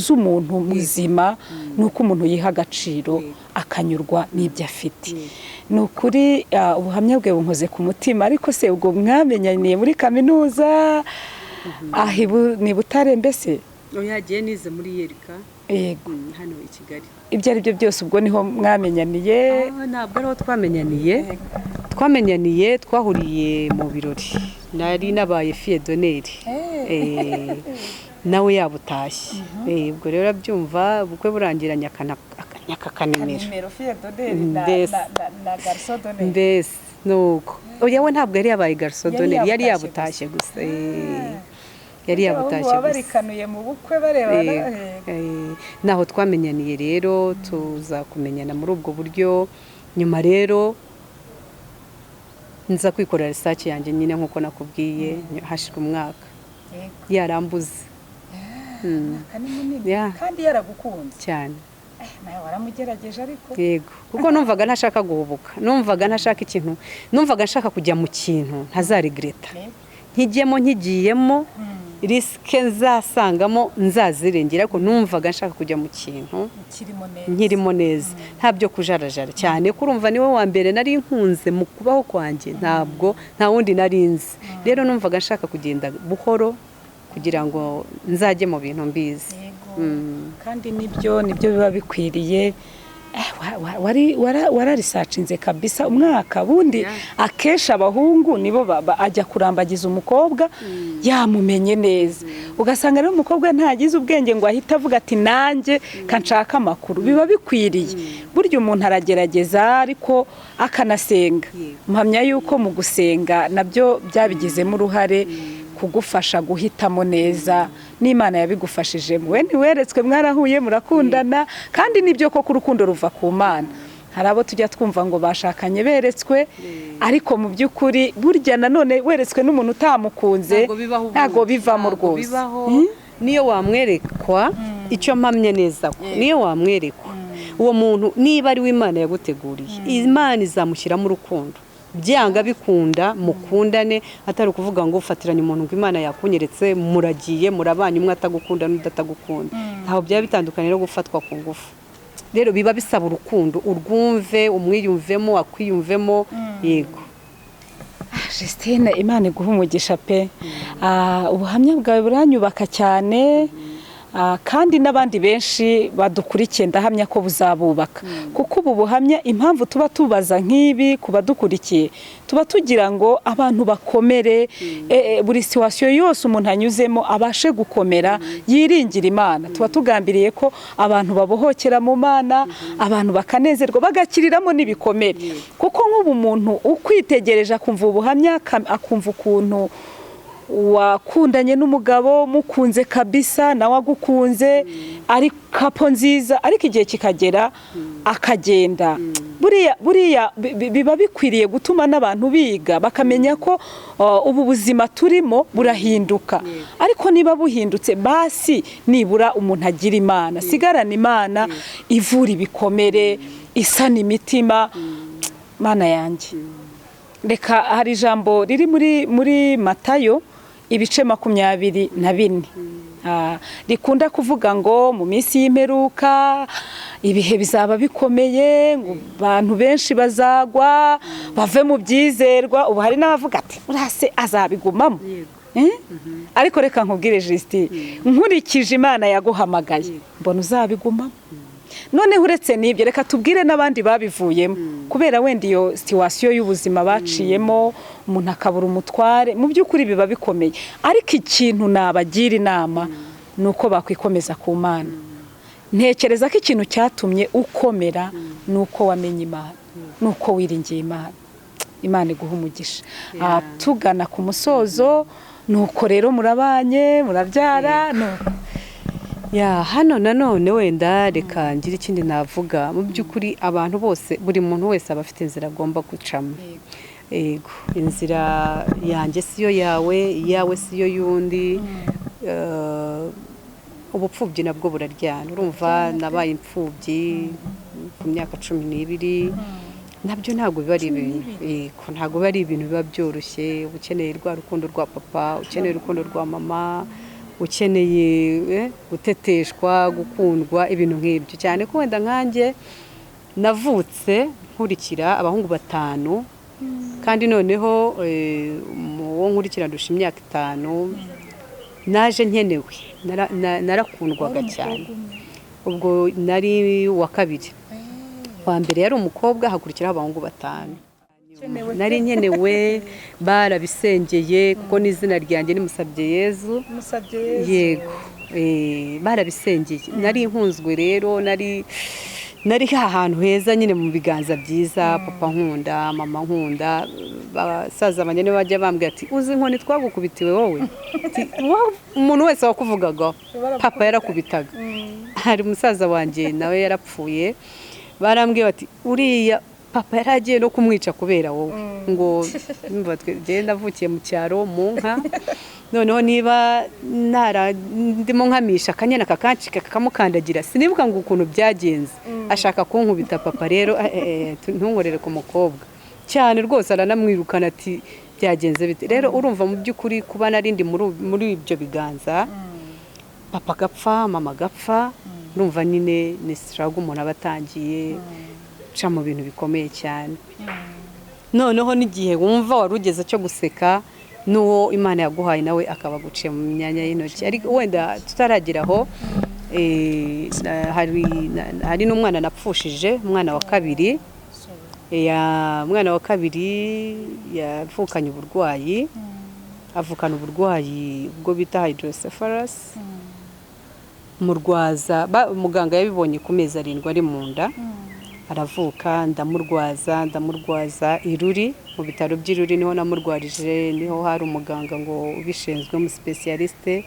z'umuntu muzima ni uko umuntu yiha agaciro, akanyurwa n'ibyo afite. Ni ukuri ubuhamya bwe bunkoze ku mutima. Ariko se ubwo mwamenyaniye muri kaminuza ni Butare mbese? Yagiye nize muri Yerika, yego, hano i Kigali. Ibyo ari byo byose ubwo niho mwamenyaniye? Ntabwo ariho twamenyaniye, twamenyaniye twahuriye mu birori, nari nabaye fille d'honneur, nawe yabutashye. Ubwo rero abyumva ubukwe burangiranye nyaka nimero nimero fille d'honneur na garçon d'honneur mbese nuko oya we ntabwo yari yabaye garçon d'honneur yari yabutashye gusa yari yabutashye gusa barikanuye mu bukwe barebana naho twamenyaniye rero tuza kumenyana muri ubwo buryo nyuma rero nza kwikorera research yanjye nyine nkuko nakubwiye hashira umwaka yarambuze kandi yaragukunze cyane nawe waramugerageje ariko yego kuko numvaga ntashaka guhubuka numvaga ntashaka ikintu numvaga nshaka kujya mu kintu ntazaregreta nkigiyemo risike nzasangamo nzazirengera ariko numvaga nshaka kujya mu kintu nkirimo neza ntabyo kujarajara cyane kurumva niwe wa mbere nari nkunze mu kubaho kwanjye ntabwo nta wundi narinzi rero numvaga nshaka kugenda buhoro kugira ngo nzajye mu bintu mbizi kandi nibyo biba bikwiriye wararisacinze kabisa umwaka bundi akesha abahungu nibo ajya kurambagiza umukobwa yamumenye neza ugasanga rero umukobwa ntagize ubwenge ngo ahita avuga ati nanjye kanshaka amakuru biba bikwiriye burya umuntu aragerageza ariko akanasenga mpamya yuko mu gusenga nabyo byabigizemo uruhare kugufasha guhitamo neza n'Imana yabigufashije mwe ntiweretswe mwarahuye murakundana kandi nibyo ko urukundo ruva ku Mana hari abo tujya twumva ngo bashakanye beretswe ariko mu by'ukuri burya nanone weretswe n'umuntu utamukunze ntago bivamo rwose niyo wamwerekwa icyo mpamye neza ko niyo wamwerekwa uwo muntu niba ari w'Imana yaguteguriye Imana izamushyiramo urukundo byanga bikunda mukundane atari ukuvuga ngo ufatiranye umuntu ngo Imana yakunyeretse muragiye murabanye umwe atagukunda n'udatagukunda ntaho byaba bitandukanye no gufatwa ku ngufu rero biba bisaba urukundo urwumve umwiyumvemo akwiyumvemo yego Justine Imana iguha umugisha pe ubuhamya bwawe buranyubaka cyane kandi n'abandi benshi badukurikiye ndahamya ko buzabubaka kuko ubu buhamya impamvu tuba tubaza nk'ibi kuba dukurikiye tuba tugira ngo abantu bakomere buri situation yose umuntu anyuzemo abashe gukomera yiringira Imana tuba tugambiriye ko abantu babohokera mu Mana abantu bakanezerwa bagakiriramo n'ibikomere kuko nk'ubu muntu ukwitegereje akumva ubuhamya akumva ukuntu wakundanye n'umugabo mukunze kabisa nawe agukunze ari kapo nziza ariko igihe kikagera akagenda buriya biba bikwiriye gutuma n'abantu biga bakamenya ko ubu buzima turimo burahinduka ariko niba buhindutse basi nibura umuntu agira Imana sigarana Imana ivura ibikomere isana imitima Mana yanjye reka hari ijambo riri muri Matayo ibice 24 rikunda kuvuga ngo mu minsi y'imperuka ibihe bizaba bikomeye ngo abantu benshi bazagwa bave mu byizerwa ubu hari n'abavuga ati urase azabigumamo ariko reka nkubwire Justine nkurikije Imana yaguhamagaye mbona uzabigumamo none uretse n'ibyo reka tubwire n'abandi babivuyemo kubera wenda iyo situation y'ubuzima baciyemo umuntu akabura umutware mu by'ukuri biba bikomeye ariko ikintu nabagira inama nuko bakwikomeza ku Mana ntekereza ko ikintu cyatumye ukomera nuko wamenye Imana nuko wiringiye Imana iguha umugisha tugana ku musozo nuko rero murabanye murabyara nuko hano nanone wenda reka ngira ikindi navuga mu by'ukuri abantu bose buri muntu wese aba afite inzira agomba gucamo yego inzira yanjye siyo yawe iyawe siyo yundi ubupfubyi nabwo buraryana urumva nabaye imfubyi ku myaka 12 nabyo ntabwo biba ari ibintu ntabwo biba ari ibintu biba byoroshye ukeneye rwa rukundo rwa papa ukeneye urukundo rwa mama ukeneye guteteshwa gukundwa ibintu nk'ibyo cyane ko wenda nkanjye navutse nkurikira abahungu 5 kandi noneho uwo nkurikira ndusha imyaka 5 naje nkenewe narakundwaga cyane ubwo nari wa kabiri wa mbere yari umukobwa hakurikiraho abahungu 5 nari nkenewe barabisengeye kuko n'izina ryanjye ni Musabye Yezu yego barabisengeye nari inkunzwe rero nari nari ahantu heza nyine mu biganza byiza, papa nkunda, mama nkunda, basaza banjye nibo bajya bambwira ati uzi inkoni twagukubitiwe wowe, umuntu wese wakuvugagaho papa yarakubitaga. Hari umusaza wanjye nawe yarapfuye, barambwiye bati uriya papa yaragiye no kumwica kubera wowe, ngo genda navukiye mu cyaro mu nka, noneho niba ndimo nkamisha akanyana kakancika kakamukandagira, sinibuka ngo ukuntu byagenze, ashaka kunkubita papa. Rero ntunkorere ku mukobwa cyane rwose, aranamwirukana ati byagenze bite. Rero urumva mu by'ukuri kuba narindi muri ibyo biganza, papa gapfa, mama gapfa, urumva nyine ni struggle umuntu aba atangiye guca mu bintu bikomeye cyane. Noneho n'igihe wumva wari ugeze cyo guseka, n'uwo Imana yaguhaye nawe akaba guciye mu myanya y'intoki. Ariko wenda tutarageraho, hari n'umwana napfushije, umwana wa kabiri. Umwana wa kabiri yavukanye uburwayi, avukana uburwayi ubwo bita hydrocephalus. Muganga yabibonye ku mezi 7 ari mu nda, aravuka, ndamurwaza Iruri, mu bitaro by'Iruri niho namurwarije, niho hari umuganga ngo ubishinzwe mu specialiste,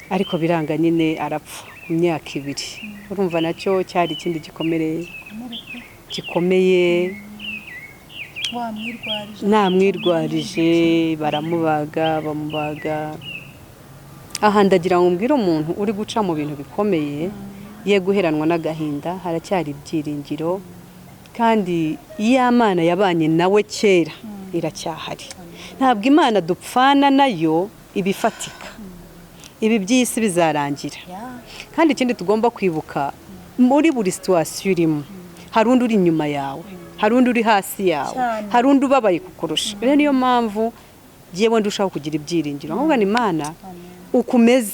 ariko biranga nyine arapfa ku myaka 2. Urumva nacyo cyari ikindi gikomeye, namwirwarije, bamubaga. Aha ndagira ngo mbwire umuntu uri guca mu bintu bikomeye, ye guheranwa n'agahinda, haracyari ibyiringiro, kandi iyo Imana yabanye nawe kera iracyahari. Ntabwo Imana dupfana nayo ibifatika, ibi by'isi bizarangira. Kandi ikindi tugomba kwibuka, muri buri situation urimo hari undi uri inyuma yawe, hari undi uri hasi yawe, hari undi ubabaye kukurusha. Rero niyo mpamvu yewe ndushaho kugira ibyiringiro, ahubwo ni Imana ukumeze.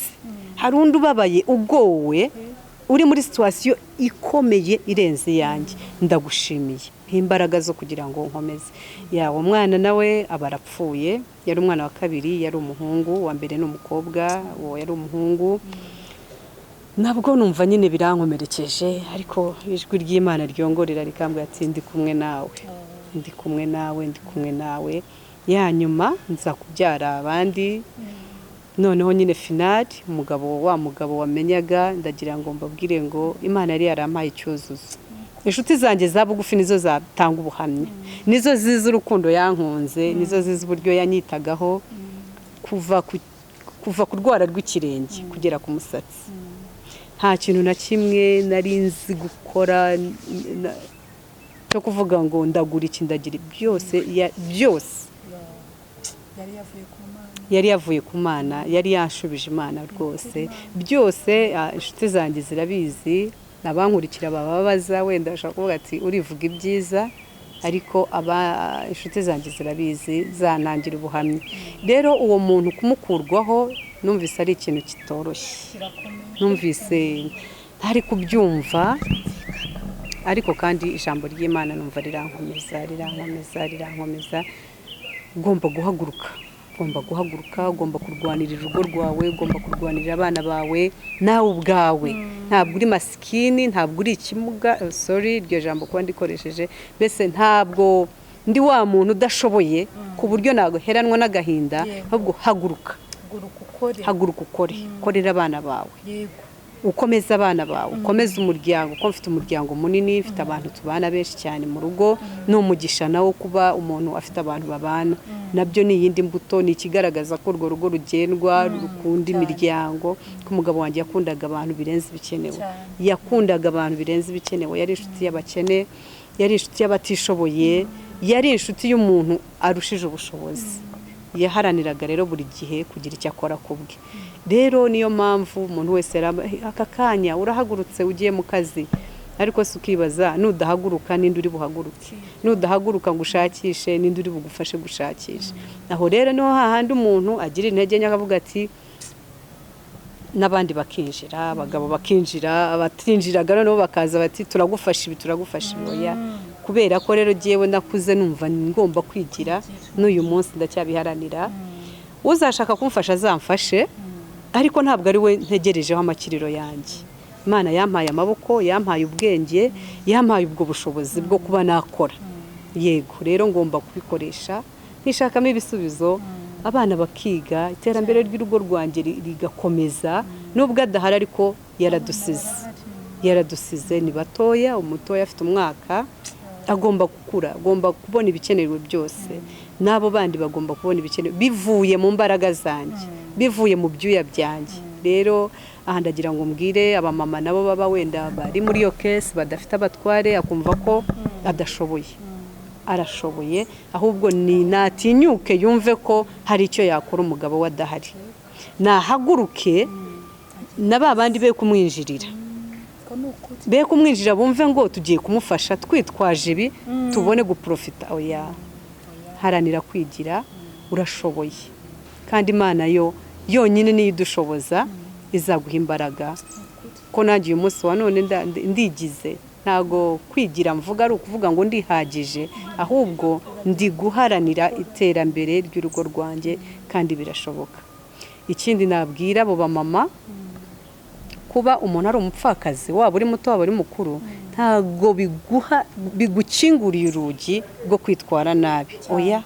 Hari undi ubabaye, ugowe, uri muri situation ikomeye irenze yanjye, ndagushimiye imbaraga zo kugira ngo nkomeze. Yawe mwana nawe abarapfuye, yari umwana wa kabiri, yari umuhungu, wa mbere n'umukobwa, uwo yari umuhungu. Nabwo numva nyine birankomerekeje, ariko ijwi ry'Imana ryongorera rikambwira ati ndi kumwe nawe. Ya nyuma nza kubyara abandi, noneho nyine finali wa mugabo wamenyaga, ndagira ngo mbabwire ngo Imana yari yarampaye icyuzuzo. Inshuti zanjye za bugufi nizo zatanga ubuhamya, nizo zizi urukundo yankunze, nizo zizi uburyo yanyitagaho, kuva ku rwara rw'ikirenge kugera ku musatsi. Nta kintu na kimwe nari nzi gukora cyo kuvuga ngo ndagura iki ndagira, byose yari yavuye ku Mana, yari yanshubije Imana rwose. Byose inshuti zanjye zirabizi, nabankurikira bababaza, wenda ashaka kuvuga ati urivuga ibyiza, ariko inshuti zanjye zirabizi, zanangira ubuhamya. Rero uwo muntu kumukurwaho numvise ari ikintu kitoroshye, numvise ntari kubyumva, ariko kandi ijambo ry'Imana numva rirankomeza. Ugomba guhaguruka, ugomba kurwanirira urugo rwawe, ugomba kurwanirira abana bawe, nawe ubwawe. Ntabwo uri masikini, ntabwo uri ikimuga, iryo jambo kuba ndikoresheje, mbese ntabwo ndi wa muntu udashoboye ku buryo naguheranwa n'agahinda, ahubwo haguruka ukore, korera abana bawe, ukomeza abana bawe, ukomeza umuryango, kuko mfite umuryango munini, mfite abantu tubana benshi cyane mu rugo. Ni umugisha nawo kuba umuntu afite abantu babana, nabyo ni iyindi mbuto, ni ikigaragaza ko urwo rugo rugendwa, rukunda imiryango. Ko umugabo wanjye yakundaga abantu birenze ibikenewe, yari inshuti y'abakene, yari inshuti y'abatishoboye, yari inshuti y'umuntu arushije ubushobozi. Yaharaniraga rero buri gihe kugira icyo akora kubwe. Rero niyo mpamvu umuntu wese aka kanya urahagurutse ugiye mu kazi, ariko se ukibaza nudahaguruka ninde uri buhaguruke, nudahaguruka ngo ushakishe ninde uri bugufashe gushakisha. Aho rero niho hahandi umuntu agira intege nke akavuga ati, n'abandi bakinjira, abagabo bakinjira, abatinjiraga noneho bakaza bati turagufasha ibi. Oya, kubera ko rero giyewe nakuze numva ngomba kwigira, n'uyu munsi ndacyabiharanira. Uzashaka kumfasha azamfashe, ariko ntabwo ari we ntegerejeho amakiriro yanjye. Imana yampaye amaboko, yampaye ubwenge, yampaye ubwo bushobozi bwo kuba nakora. Yego rero ngomba kubikoresha nkishakamo ibisubizo, abana bakiga, iterambere ry'urugo rwanjye rigakomeza, nubwo adahari ariko yaradusize ni batoya. Umutoya afite umwaka, agomba gukura, agomba kubona ibikenewe byose, n'abo bandi bagomba kubona ibikenewe bivuye mu mbaraga zanjye, bivuye mu byuya byanjye. Rero aha ndagira ngo mbwire abamama nabo baba wenda bari muri iyo kesi badafite abatware, akumva ko adashoboye. Arashoboye, ahubwo ni natinyuke yumve ko hari icyo yakora umugabo we adahari, nahaguruke na ba bandi be kumwinjirira, bumve ngo tugiye kumufasha twitwaje ibi tubone guprofita. Oya, haranira kwigira, urashoboye, kandi Imana yo yonyine niyo idushoboza, izaguha imbaraga. Ko nanjye uyu munsi wa none ndigize, ntago kwigira mvuga ari ukuvuga ngo ndihagije, ahubwo ndi guharanira iterambere ry'urugo rwanjye, kandi birashoboka. Ikindi nabwira abo bamama, kuba umuntu ari umupfakazi, waba uri muto waba uri mukuru, ntago bigukinguriye urugi rwo kwitwara nabi. Oya,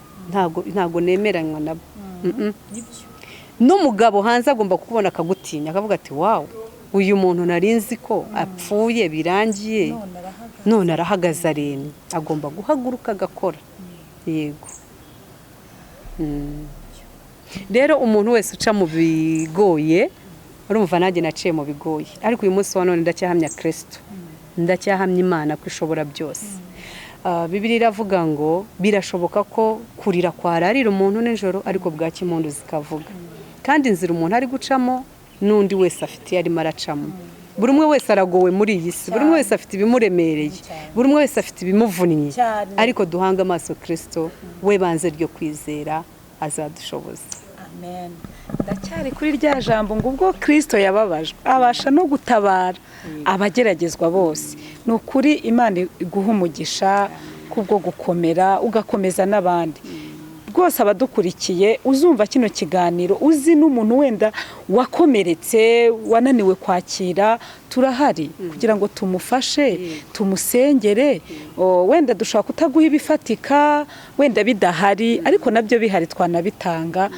ntago nemeranywa nabo. N'umugabo hanze agomba kubona akagutinya, akavuga ati wawu, uyu muntu narinzi ko apfuye birangiye, none arahagaze aremye. Agomba guhaguruka agakora. Yego. Rero umuntu wese uca mu bigoye, urumva nanjye naciye mu bigoye, ariko uyu munsi wa none ndacyahamya Kristo, ndacyahamya Imana ko ishobora byose. Bibiliya iravuga ngo birashoboka ko kurira kwararira umuntu nijoro, ariko bwacya impundu zikavuga. Kandi inzira umuntu ari gucamo n'undi wese afite arimo aracamo. Buri umwe wese aragowe muri iyi si, buri umwe wese afite ibimuremereye, buri umwe wese afite ibimuvunnye, ariko duhanga amaso Kristo, we banze ryo kwizera, azadushoboza. Amen. Ndacyari kuri rya jambo ngo ubwo Kristo yababajwe abasha no gutabara abageragezwa bose. Ni ukuri Imana iguha umugisha kubwo gukomera, ugakomeza n'abandi. Rwose abadukurikiye, uzumva kino kiganiro uzi n'umuntu wenda wakomeretse, wananiwe kwakira, turahari kugira ngo tumufashe, tumusengere. Wenda dushobora kutaguha ibifatika, wenda bidahari, ariko nabyo bihari twanabitanga,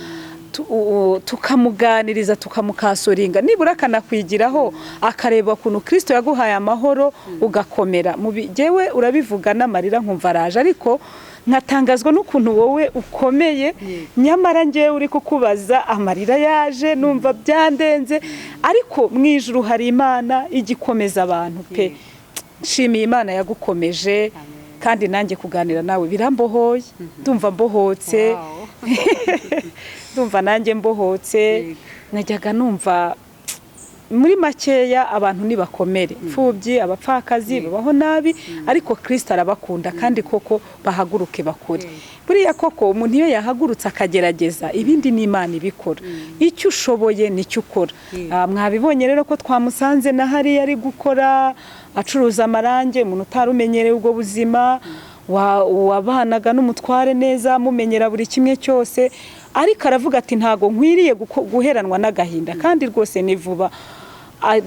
tukamuganiriza, tukamukasoringa, nibura akanakwigiraho, akareba ukuntu Kristo yaguhaye amahoro, ugakomera. Jewe urabivuga n'amarira nkumva araje, ariko nkatangazwa n'ukuntu wowe ukomeye, nyamara njyewe uri kukubaza amarira yaje, numva byandenze, ariko mu ijuru hari Imana igikomeza abantu pe. Nshimiye Imana yagukomeje, kandi nanjye kuganira nawe birambohoye, ndumva mbohotse, ndumva nanjye mbohotse. Najyaga numva muri makeya abantu nibakomere, imfubyi, abapfakazi babaho nabi, ariko Kristo arabakunda, kandi koko bahaguruke bakore. Buriya koko umuntu iyo yahagurutse akagerageza, ibindi ni Imana ibikora. Icyo ushoboye nicyo ukora. Mwabibonye rero ko twamusanze na hari ari gukora, acuruza amarange, umuntu utarumenyereye ubwo buzima, wabanaga n'umutware neza, mumenyera buri kimwe cyose, ariko aravuga ati ntago nkwiriye guheranwa n'agahinda, kandi rwose ni vuba,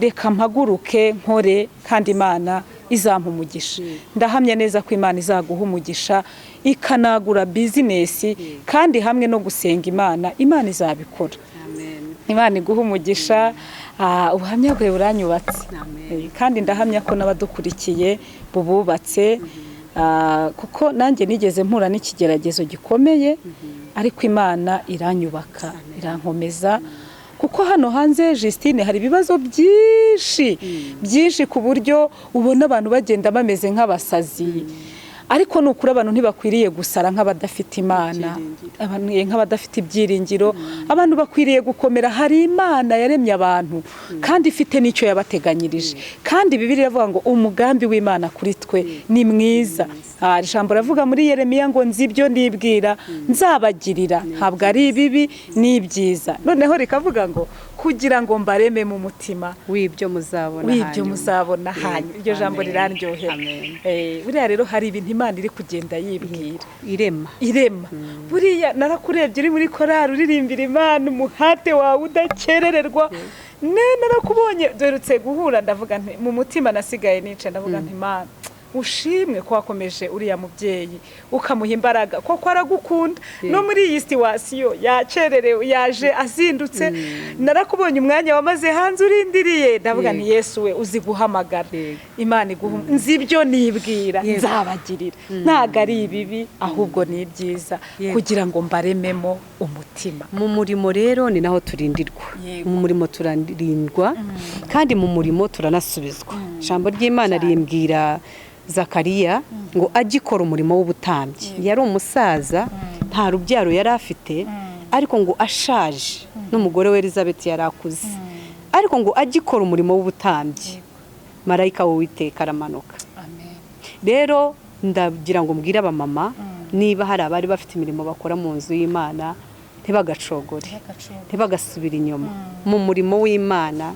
reka mpaguruke nkore, kandi Imana izampa umugisha. Ndahamya neza ko Imana izaguha umugisha, ikanagura bizinesi, kandi hamwe no gusenga Imana izabikora. Imana iguha umugisha. Ubuhamya bwawe buranyubatse, kandi ndahamya ko n'abadukurikiye bububatse, kuko nanjye nigeze mpura n'ikigeragezo gikomeye, ariko Imana iranyubaka, irankomeza. Kuko hano hanze Justine hari ibibazo byinshi ku buryo ubona abantu bagenda bameze nk'abasazi, ariko nukuri abantu ntibakwiriye gusara nk'abadafite Imana, nk'abadafite ibyiringiro. Abantu bakwiriye gukomera. Hari Imana yaremye abantu, kandi ifite n'icyo yabateganyirije, kandi Bibiliya iravuga ngo umugambi w'Imana kuri twe ni mwiza. Ijambo ravuga muri Yeremiya ngo nzi ibyo ndibwira nzabagirira, ntabwo ari ibibi, ni ibyiza. Noneho rikavuga ngo kugira ngo mbareme mu mutima w'ibyo muzabona hanyuma. Iryo jambo riraryohera. Buriya rero hari ibintu Imana iri kugenda yibwira, irema. Buriya narakurebye uri muri korali uririmbira Imana, umuhate wawe udakerererwa, narakubonye duherutse guhura ndavuga nti mu mutima nasigaye nice ndavuga nti Mana ushimwe ko wakomeje uriya mubyeyi ukamuha imbaraga koko aragukunda no muri iyi situation yacererewe yaje azindutse narakubonye umwanya wamaze hanze urindiriye ndavuga nti Yesu we uzi guhamagara Imana iguha nzi ibyo nibwira nzabagirira ntago ari ibibi ahubwo ni ibyiza kugira ngo mbarememo umutima mu murimo rero ni naho turindirwa mu murimo turarindwa kandi mu murimo turanasubizwa ijambo ry'Imana rimbwira Zakariya ngo agikora umurimo w'ubutambyi yari umusaza nta rubyaro yari afite ariko ngo ashaje n'umugore we Elizabeth yari akuze ariko ngo agikora umurimo w'ubutambyi marayika w'Uwiteka aramanuka rero ndagira ngo mbwire abamama niba hari abari bafite imirimo bakora mu nzu y'Imana ntibagacogore ntibagasubira inyuma mu murimo w'Imana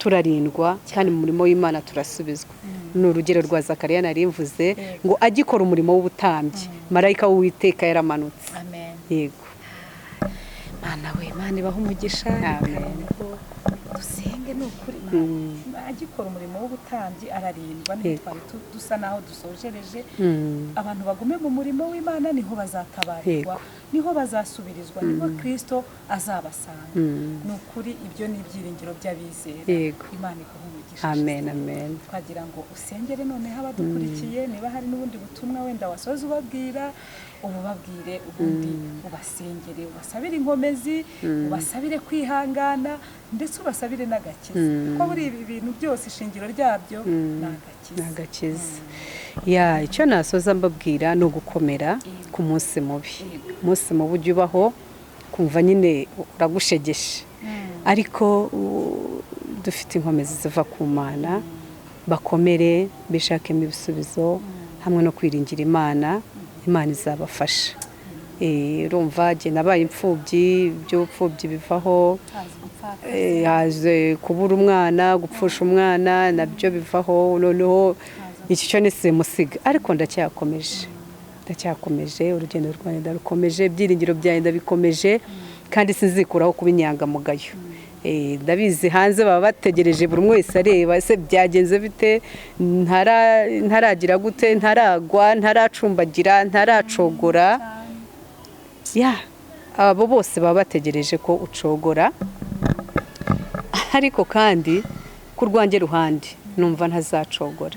turarindwa kandi mu murimo w'Imana turasubizwa ni urugero rwa Zakariya narimvuze ngo agikora umurimo w'ubutambyi marayika w'Uwiteka yaramanutse yego Mana we Mana ibaho umugisha amen dusenge n'ukuri agikora umurimo w'ubutambyi ararindwa n'itwari dusa naho dusojereje abantu bagume mu murimo w'Imana niho bazatabarirwa niho bazasubirizwa niho Kristo azabasanga n'ukuri ibyo ni ibyiringiro by'abizera Imana iguha umugisha amen amen twagira ngo usengere none abadukurikiye niba hari n'ubundi butumwa wenda wasoza ubabwira ubabwire ubundi ubasengere ubasabire inkomezi ubasabire kwihangana ndetse ubasabire n'agakiza ko buri ibi bintu byose ishingiro ryabyo n'agakiza ya icyo nasoza mbabwira no gukomera ku munsi mubi umunsi mubi ujya ubaho kumva nyine uragushegeshe ariko dufite inkomezi ziva ku Mana bakomere bishakemo ibisubizo hamwe no kwiringira Imana izabafasha urumva jye nabaye imfubyi by'ubupfubyi bivaho haje kubura umwana gupfusha umwana nabyo bivaho noneho iki cyo nisimusiga ariko ndacyakomeje urugendo rwanjye ndarukomeje ibyiringiro byanjye ndabikomeje kandi sinzikuraho kuba inyangamugayo ndabizi hanze baba bategereje buri wese areba ese byagenze bite ntaragira gute ntaragwa ntaracumbagira ntaracogora abo bose baba bategereje ko ucogora ariko kandi ku rwanjye ruhande numva ntazacogora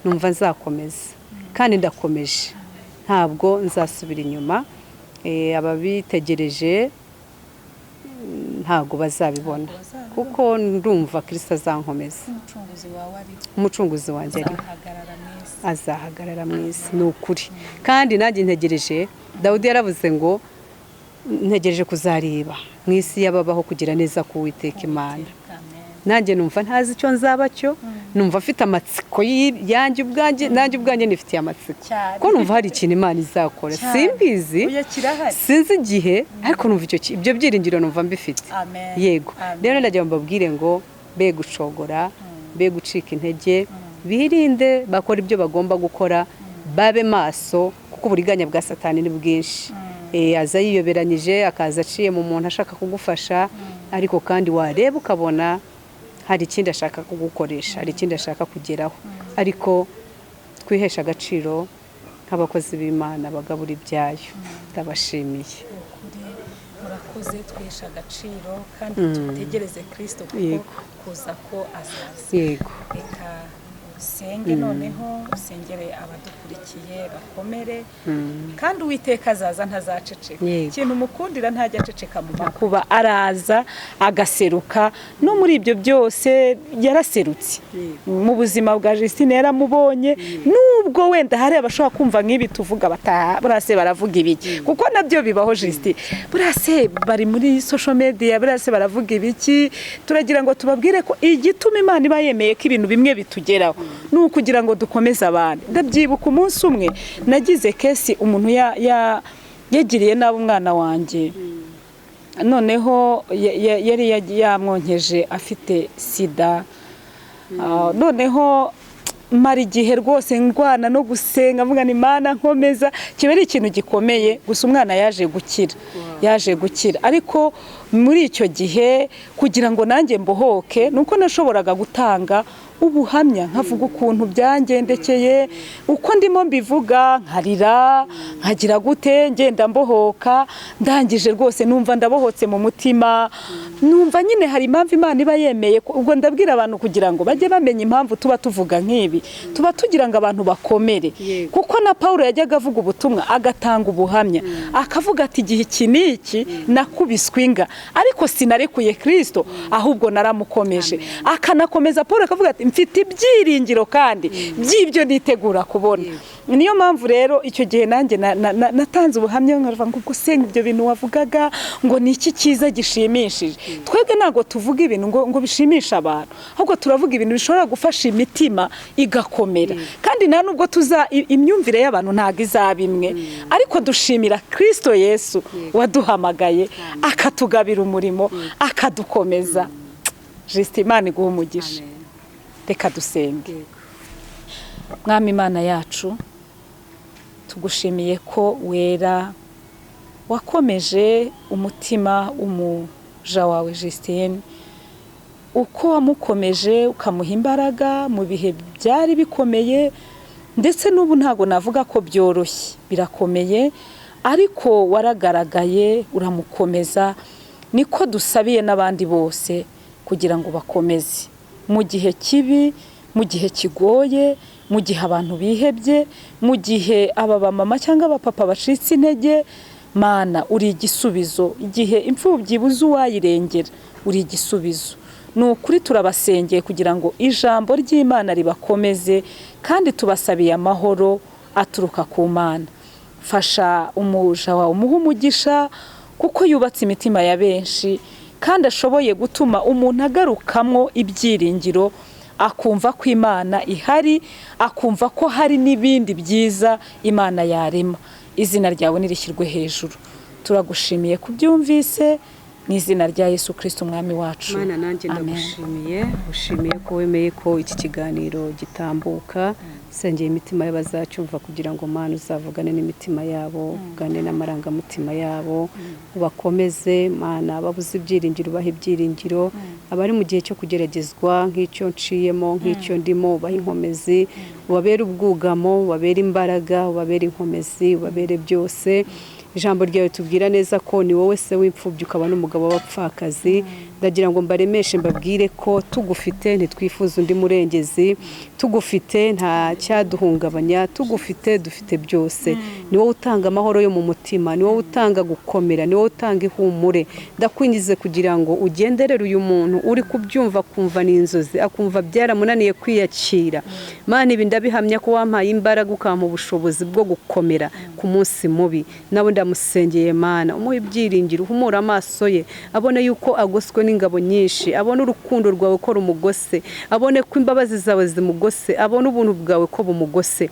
numva nzakomeza kandi ndakomeje ntabwo nzasubira inyuma ababitegereje ntabwo bazabibona kuko ndumva Kristo azankomeza umucunguzi wanjye ari azahagarara mu isi ni ukuri kandi nanjye ntegereje Dawudi yaravuze ngo ntegereje kuzareba mu isi y'ababaho kugira neza k'Uwiteka Imana nanjye numva ntazi icyo nzaba cyo numva afite amatsiko yanjye ubwanjye nifitiye amatsiko ko numva hari ikintu Imana izakora simbizi sinzi igihe ariko numva ibyo byiringiro numva mbifite yego rero ndagira ngo mbabwire ngo be gucogora be gucika intege birinde bakora ibyo bagomba gukora babe maso kuko uburiganya bwa Satani ni bwinshi aza yiyoberanyije akaza aciye mu muntu ashaka kugufasha ariko kandi wareba ukabona hari ikindi ashaka kugukoresha hari ikindi ashaka kugeraho ariko twihesha agaciro nk'abakozi b'Imana bagabura ibyayo ndabashimiye murakoze twihesha agaciro kandi tutegereze Kristo kuko kuza ko azaza yego reka usenge noneho usengere abadukurikiye bakomere kandi Uwiteka azaza ntazaceceka ikintu mukundira ntajya aceceka mu makuba araza agaseruka no muri ibyo byose yaraserutse mu buzima bwa Justine yaramubonye nubwo wenda hari abashobora kumva nk'ibi tuvuga burase baravuga ibiki kuko nabyo bibaho Justine burase bari muri social media burase baravuga ibiki turagira ngo tubabwire ko igituma Imana iba yemeye ko ibintu bimwe bitugeraho ni ukugira ngo dukomeze abantu ndabyibuka umunsi umwe nagize kesi umuntu yagiriye nabi umwana wanjye noneho yari yamwonkeje afite sida noneho mara igihe rwose ndwana no gusenga mvuga ni Mana nkomeza, kiba ari ikintu gikomeye. Gusa umwana yaje gukira ariko muri icyo gihe kugira ngo nanjye mbohoke nuko nashoboraga gutanga ubuhamya nkavuga ukuntu byangendekeye, uko ndimo mbivuga nkarira nkagira gute ngenda mbohoka. Ndangije rwose numva ndabohotse mu mutima, numva nyine hari impamvu Imana iba yemeye. Ubwo ndabwira abantu kugira ngo bajye bamenya impamvu tuba tuvuga nk'ibi, tuba tugira ngo abantu bakomere. Kuko na Paulo yajyaga avuga ubutumwa agatanga ubuhamya akavuga ati igihe iki n'iki nakubiswe inga ariko sinarekuye Kristo ahubwo naramukomeje. Akanakomeza Paulo akavuga ati mfite ibyiringiro kandi by'ibyo nitegura kubona. Niyo mpamvu rero icyo gihe nanjye natanze ubuhamya nkavuga ngo ubwo senga ibyo bintu wavugaga ngo ni iki cyiza gishimishije. Twebwe ntabwo tuvuga ibintu ngo bishimisha abantu, ahubwo turavuga ibintu bishobora gufasha imitima igakomera. Kandi nta nubwo imyumvire y'abantu ntabwo izaba imwe, ariko dushimira Kristo Yesu waduhamagaye akatugabira umurimo akadukomeza. Juste Imana iguha umugisha. Reka dusenge. Mwami Imana yacu, tugushimiye ko wera wakomeje umutima umuja wawe Justine, uko wamukomeje ukamuha imbaraga mu bihe byari bikomeye, ndetse n'ubu ntago navuga ko byoroshye, birakomeye, ariko waragaragaye uramukomeza. Niko dusabiye n'abandi bose kugira ngo bakomeze mu gihe kibi, mu gihe kigoye, mu gihe abantu bihebye, mu gihe aba bamama cyangwa abapapa bacitse intege. Mana uri igisubizo, igihe imfubyi buzu wayirengera uri igisubizo. Ni ukuri turabasengeye kugira ngo ijambo ry'Imana ribakomeze, kandi tubasabiye amahoro aturuka ku Mana. Fasha umuja wawe umuha umugisha, kuko yubatse imitima ya benshi kandi ashoboye gutuma umuntu agarukamo ibyiringiro, akumva ko Imana ihari, akumva ko hari n'ibindi byiza Imana yarema. Izina ryawe nirishyirwe hejuru. Turagushimiye kubyumvise mu izina rya Yesu Kristo umwami wacu. Mana nanjye ndagushimiye, ushimiye ko wemeye ko iki kiganiro gitambuka. Sengeye imitima y'abazacyumva kugira ngo Mana uzavugane n'imitima yabo, ugane n'amarangamutima yabo, ubakomeze Mana, babuze ibyiringiro ubahe ibyiringiro, abari mu gihe cyo kugeragezwa nk'icyo nciyemo nk'icyo ndimo ubahe inkomezi, ubabere ubwugamo, ubabere imbaraga, ubabere inkomezi, ubabere byose. Ijambo ryawe tubwira neza ko ni wowe se w'imfubyi ukaba n'umugabo w'abapfakazi. Ndagira ngo mbaremeshe mbabwire ko tugufite ntitwifuza undi murengezi, tugufite nta cyaduhungabanya, tugufite dufite byose. Ni wowe utanga amahoro yo mu mutima, ni wowe utanga gukomera, ni wowe utanga ihumure. Ndakwingize kugira ngo ugenderere uyu muntu uri kubyumva kumva n'inzozi, akumva byaramunaniye kwiyakira. Mana ibi ndabihamya ko wampaye imbaraga ukampa ubushobozi bwo gukomera ku munsi mubi. Nabo ndamusengeye Mana, umuhe ibyiringiro, uhumura amaso ye, abone yuko agoswe n'ingabo nyinshi, abone urukundo rwawe ko rumugose, abone ko imbabazi zawe zimugose, abone ubuntu bwawe ko bumugose.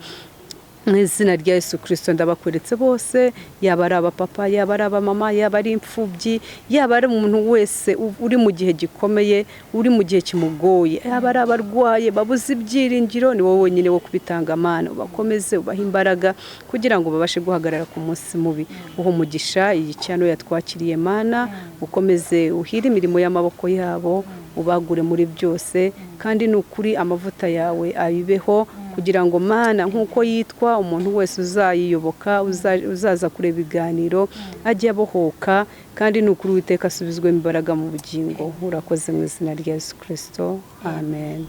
Mu izina rya Yesu Kristo ndabakweretse bose, yaba ari abapapa, yaba ari abamama, yaba ari imfubyi, yaba ari umuntu wese uri mu gihe gikomeye, uri mu gihe kimugoye, yaba ari abarwaye babuze ibyiringiro, ni wowe wenyine wo kubitanga Mana. Ubakomeze, ubahe imbaraga kugira ngo babashe guhagarara ku munsi mubi. Uha umugisha iyi cyano yatwakiriye Mana, ukomeze uhire imirimo y'amaboko yabo, ubagure muri byose, kandi ni ukuri amavuta yawe abibeho, kugira ngo Mana nk'uko yitwa umuntu wese uzayiyoboka, uzaza kureba ibiganiro ajye abohoka, kandi ni ukuri Uwiteka asubizwemo imbaraga mu bugingo. Urakoze mu izina rya Yesu Kristo, amen.